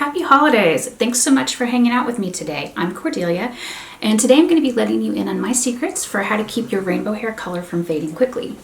Happy holidays! Thanks so much for hanging out with me today. I'm Cordelia, and today I'm going to be letting you in on my secrets for how to keep your rainbow hair color from fading quickly.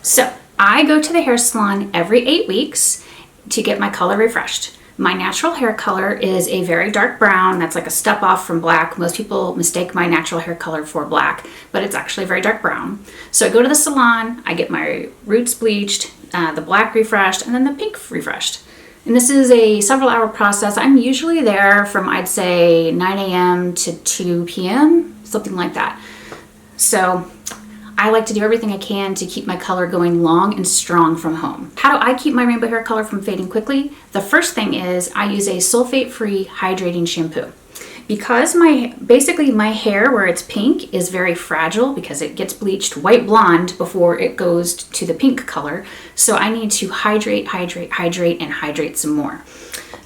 So, I go to the hair salon every 8 weeks to get my color refreshed. My natural hair color is a very dark brown. That's like a step off from black. Most people mistake my natural hair color for black, but it's actually very dark brown. So I go to the salon, I get my roots bleached, the black refreshed, and then the pink refreshed. And this is a several hour process. I'm usually there from, I'd say, 9 a.m. to 2 p.m., something like that. So I like to do everything I can to keep my color going long and strong from home. How do I keep my rainbow hair color from fading quickly? The first thing is I use a sulfate-free hydrating shampoo. Because basically my hair where it's pink is very fragile because it gets bleached white blonde before it goes to the pink color. So I need to hydrate, and hydrate some more.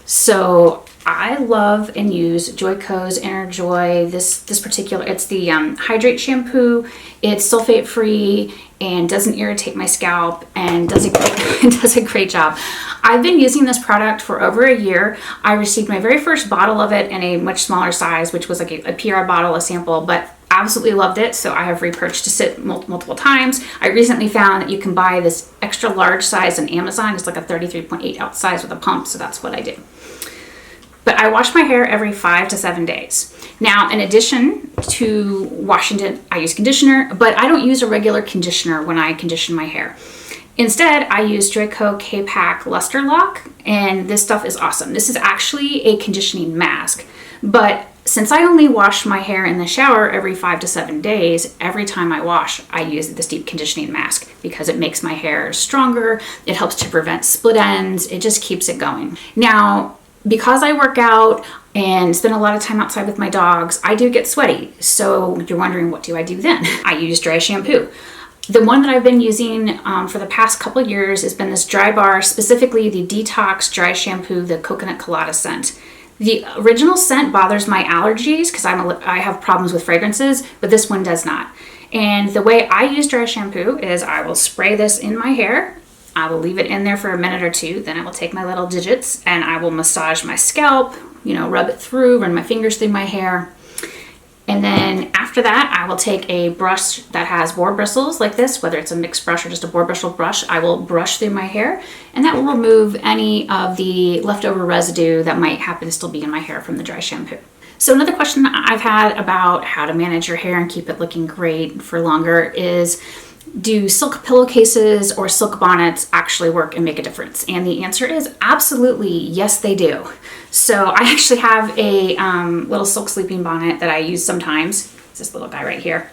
So I love and use Joico's Inner Joy. This particular, it's the hydrate shampoo. It's sulfate free and doesn't irritate my scalp and does a great job. I've been using this product for over a year. I received my very first bottle of it in a much smaller size, which was like a Phyrra bottle, a sample, but absolutely loved it. So I have repurchased it multiple times. I recently found that you can buy this extra large size on Amazon. It's like a 33.8 ounce size with a pump. So that's what I do. But I wash my hair every 5 to 7 days. Now, in addition to washing it, I use conditioner, but I don't use a regular conditioner when I condition my hair. Instead, I use Joico K-Pack Luster Lock, and this stuff is awesome. This is actually a conditioning mask, but since I only wash my hair in the shower every 5 to 7 days, every time I wash, I use this deep conditioning mask because it makes my hair stronger, it helps to prevent split ends, it just keeps it going. Now, because I work out and spend a lot of time outside with my dogs, I do get sweaty. So you're wondering, what do I do then? I use dry shampoo. The one that I've been using for the past couple of years has been this Dry Bar, specifically the Detox Dry Shampoo, the Coconut Colada scent. The original scent bothers my allergies because I have problems with fragrances, but this one does not. And the way I use dry shampoo is I will spray this in my hair. I will leave it in there for a minute or two. Then I will take my little digits and I will massage my scalp, rub it through, run my fingers through my hair. And then after that, I will take a brush that has boar bristles like this, whether it's a mixed brush or just a boar bristle brush. I will brush through my hair and that will remove any of the leftover residue that might happen to still be in my hair from the dry shampoo. So another question I've had about how to manage your hair and keep it looking great for longer is, do silk pillowcases or silk bonnets actually work and make a difference? And the answer is absolutely yes, they do. So I actually have a little silk sleeping bonnet that I use sometimes. It's this little guy right here.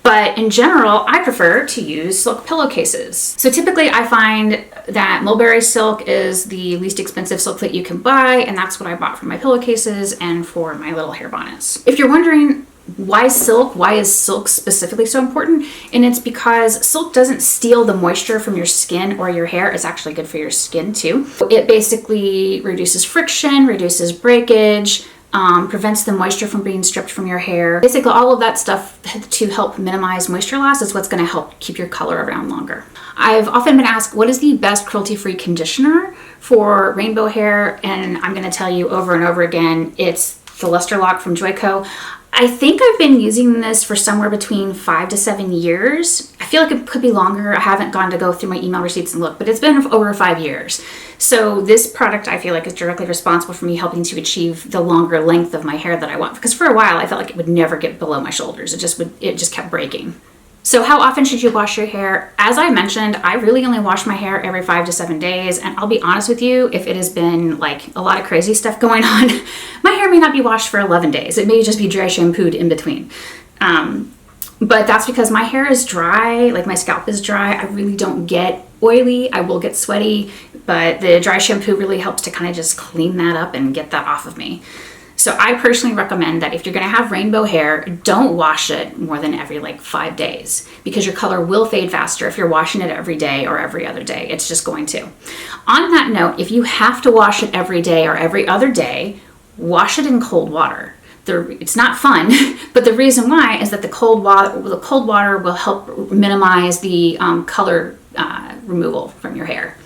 But in general, I prefer to use silk pillowcases. So typically I find that mulberry silk is the least expensive silk that you can buy, and that's what I bought for my pillowcases and for my little hair bonnets. If you're wondering, why silk? Why is silk specifically so important? And it's because silk doesn't steal the moisture from your skin or your hair. It's actually good for your skin too. It basically reduces friction, reduces breakage, prevents the moisture from being stripped from your hair. Basically all of that stuff to help minimize moisture loss is what's going to help keep your color around longer. I've often been asked, what is the best cruelty-free conditioner for rainbow hair? And I'm going to tell you over and over again, it's the Luster Lock from Joico. I think I've been using this for somewhere between 5 to 7 years. I feel like it could be longer. I haven't gone to go through my email receipts and look, but it's been over 5 years. So this product I feel like is directly responsible for me helping to achieve the longer length of my hair that I want. Because for a while I felt like it would never get below my shoulders. It just kept breaking. So how often should you wash your hair? As I mentioned, I really only wash my hair every 5 to 7 days. And I'll be honest with you, if it has been like a lot of crazy stuff going on, my hair may not be washed for 11 days. It may just be dry shampooed in between. But that's because my hair is dry, like my scalp is dry. I really don't get oily. I will get sweaty, but the dry shampoo really helps to kind of just clean that up and get that off of me. So I personally recommend that if you're going to have rainbow hair, don't wash it more than every 5 days because your color will fade faster if you're washing it every day or every other day. It's just going to. On that note, if you have to wash it every day or every other day, wash it in cold water. It's not fun, but the reason why is that the cold water will help minimize the color removal from your hair.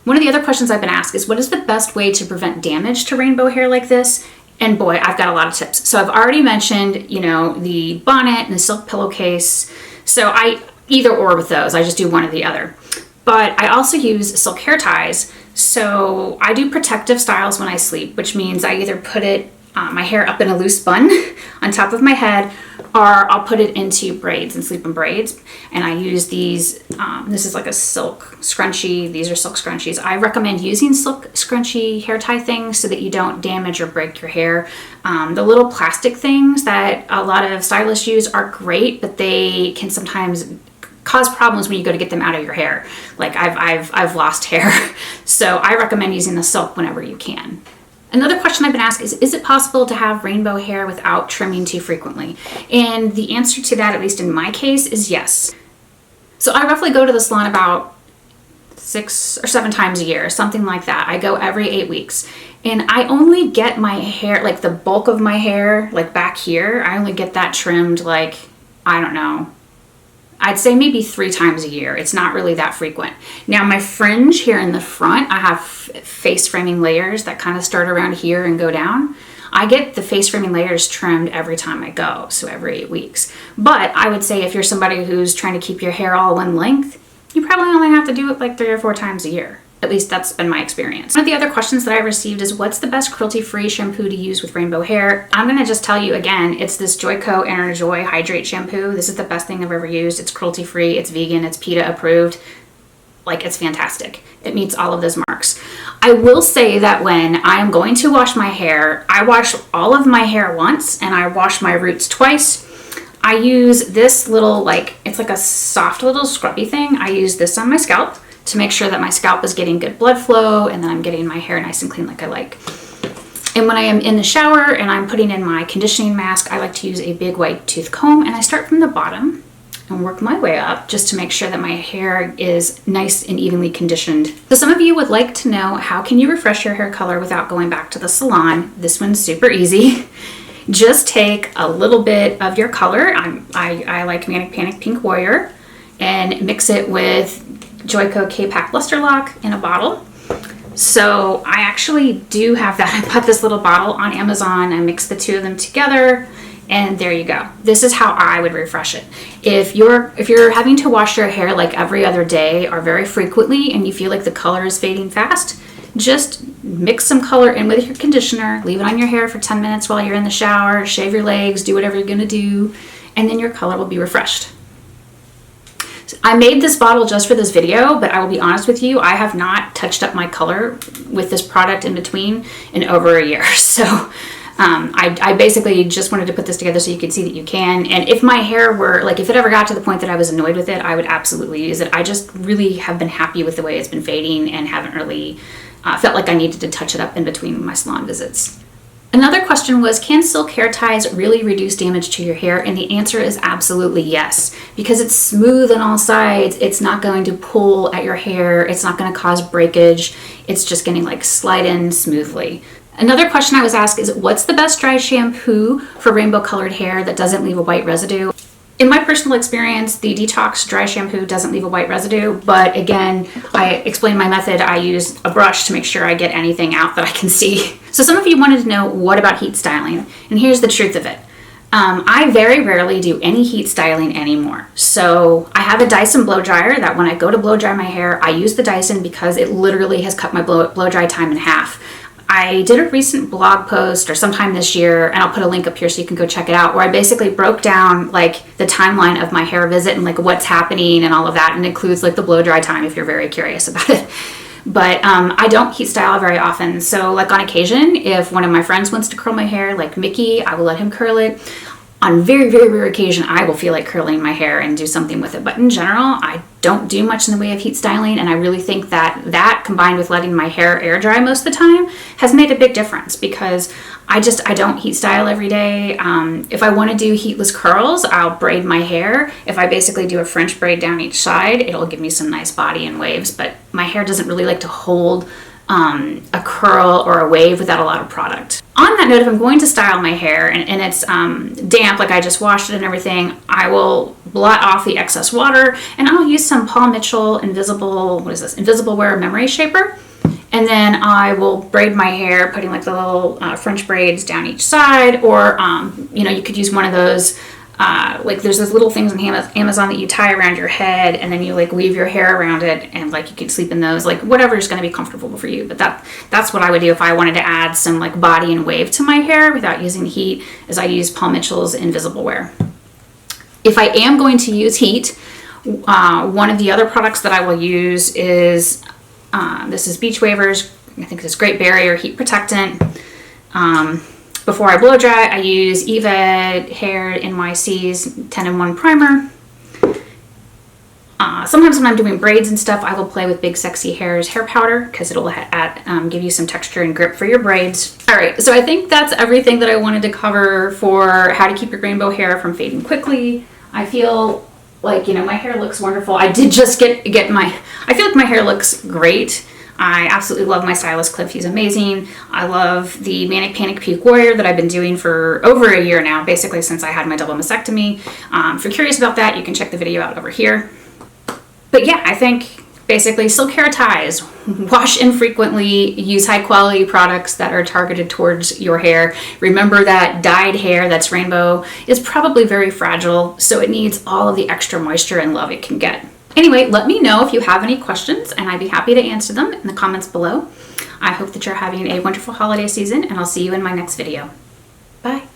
One of the other questions I've been asked is, what is the best way to prevent damage to rainbow hair like this? And boy, I've got a lot of tips. So I've already mentioned, you know, the bonnet and the silk pillowcase. So I either or with those, I just do one or the other. But I also use silk hair ties. So I do protective styles when I sleep, which means I either put it, my hair up in a loose bun on top of my head, or I'll put it into braids and sleep in braids. And I use these, this is like a silk scrunchie. These are silk scrunchies. I recommend using silk scrunchie hair tie things so that you don't damage or break your hair. The little plastic things that a lot of stylists use are great, but they can sometimes cause problems when you go to get them out of your hair. Like I've lost hair. So I recommend using the silk whenever you can. Another question I've been asked is it possible to have rainbow hair without trimming too frequently? And the answer to that, at least in my case, is yes. So I roughly go to the salon about 6 or 7 times a year, something like that. I go every 8 weeks. And I only get my hair, like the bulk of my hair, like back here, I only get that trimmed like, I don't know, I'd say maybe 3 times a year. It's not really that frequent. Now my fringe here in the front, I have face framing layers that kind of start around here and go down. I get the face framing layers trimmed every time I go, so every 8 weeks. But I would say if you're somebody who's trying to keep your hair all one length, you probably only have to do it like 3 or 4 times a year. At least that's been my experience. One of the other questions that I received is, what's the best cruelty-free shampoo to use with rainbow hair? I'm gonna just tell you again, it's this Joico Enerjoy Hydrate Shampoo. This is the best thing I've ever used. It's cruelty-free, it's vegan, it's PETA approved. Like, it's fantastic. It meets all of those marks. I will say that when I am going to wash my hair, I wash all of my hair once and I wash my roots twice. I use this little, like, it's like a soft little scrubby thing. I use this on my scalp to make sure that my scalp is getting good blood flow and then I'm getting my hair nice and clean like I like. And when I am in the shower and I'm putting in my conditioning mask, I like to use a big white tooth comb, and I start from the bottom and work my way up just to make sure that my hair is nice and evenly conditioned. So some of you would like to know, how can you refresh your hair color without going back to the salon? This one's super easy. Just take a little bit of your color. I like Manic Panic Pink Warrior, and mix it with Joico K-Pack Luster Lock in a bottle. So I actually do have that. I bought this little bottle on Amazon. I mixed the two of them together, and there you go. This is how I would refresh it. If you're having to wash your hair like every other day or very frequently and you feel like the color is fading fast, just mix some color in with your conditioner, leave it on your hair for 10 minutes while you're in the shower, shave your legs, do whatever you're gonna do, and then your color will be refreshed. I made this bottle just for this video, but I will be honest with you, I have not touched up my color with this product in between in over a year. So I basically just wanted to put this together so you could see that you can. And if my hair were, like, if it ever got to the point that I was annoyed with it, I would absolutely use it. I just really have been happy with the way it's been fading and haven't really felt like I needed to touch it up in between my salon visits. Another question was, can silk hair ties really reduce damage to your hair? And the answer is absolutely yes. Because it's smooth on all sides, it's not going to pull at your hair, it's not going to cause breakage, it's just going to like slide in smoothly. Another question I was asked is, what's the best dry shampoo for rainbow colored hair that doesn't leave a white residue? In my personal experience, the Detox Dry Shampoo doesn't leave a white residue, but again, I explained my method. I use a brush to make sure I get anything out that I can see. So some of you wanted to know, what about heat styling? And here's the truth of it. I very rarely do any heat styling anymore. So I have a Dyson blow dryer that when I go to blow dry my hair, I use the Dyson because it literally has cut my blow dry time in half. I did a recent blog post or sometime this year, and I'll put a link up here so you can go check it out, where I basically broke down like the timeline of my hair visit and like what's happening and all of that, and includes like the blow dry time if you're very curious about it. But I don't heat style very often. So like on occasion, if one of my friends wants to curl my hair, like Mickey, I will let him curl it. On very, very rare occasion, I will feel like curling my hair and do something with it. But in general, I don't do much in the way of heat styling. And I really think that combined with letting my hair air dry most of the time has made a big difference, because I don't heat style every day. If I want to do heatless curls, I'll braid my hair. If I basically do a French braid down each side, it'll give me some nice body and waves. But my hair doesn't really like to hold a curl or a wave without a lot of product. On that note, if I'm going to style my hair and it's damp, like I just washed it and everything, I will blot off the excess water and I'll use some Paul Mitchell Invisible Wear Memory Shaper. And then I will braid my hair, putting like the little French braids down each side, or you could use one of those, like there's those little things on Amazon that you tie around your head and then you like weave your hair around it, and like you could sleep in those, like whatever is going to be comfortable for you. But that's what I would do if I wanted to add some like body and wave to my hair without using heat, is I use Paul Mitchell's Invisible Wear. If I am going to use heat, one of the other products that I will use is this is Beach Wavers. I think this is Great Barrier Heat Protectant. Before I blow dry, I use Eva Hair NYC's 10-in-1 primer. Sometimes when I'm doing braids and stuff, I will play with Big Sexy Hair's hair powder because it'll give you some texture and grip for your braids. All right, so I think that's everything that I wanted to cover for how to keep your rainbow hair from fading quickly. I feel like, my hair looks wonderful. I did just I feel like my hair looks great. I absolutely love my stylist, Cliff. He's amazing. I love the Manic Panic Peak Warrior that I've been doing for over a year now, basically since I had my double mastectomy. If you're curious about that, you can check the video out over here. But yeah, I think basically silk hair ties, wash infrequently, use high quality products that are targeted towards your hair. Remember that dyed hair that's rainbow is probably very fragile, so it needs all of the extra moisture and love it can get. Anyway, let me know if you have any questions and I'd be happy to answer them in the comments below. I hope that you're having a wonderful holiday season and I'll see you in my next video. Bye.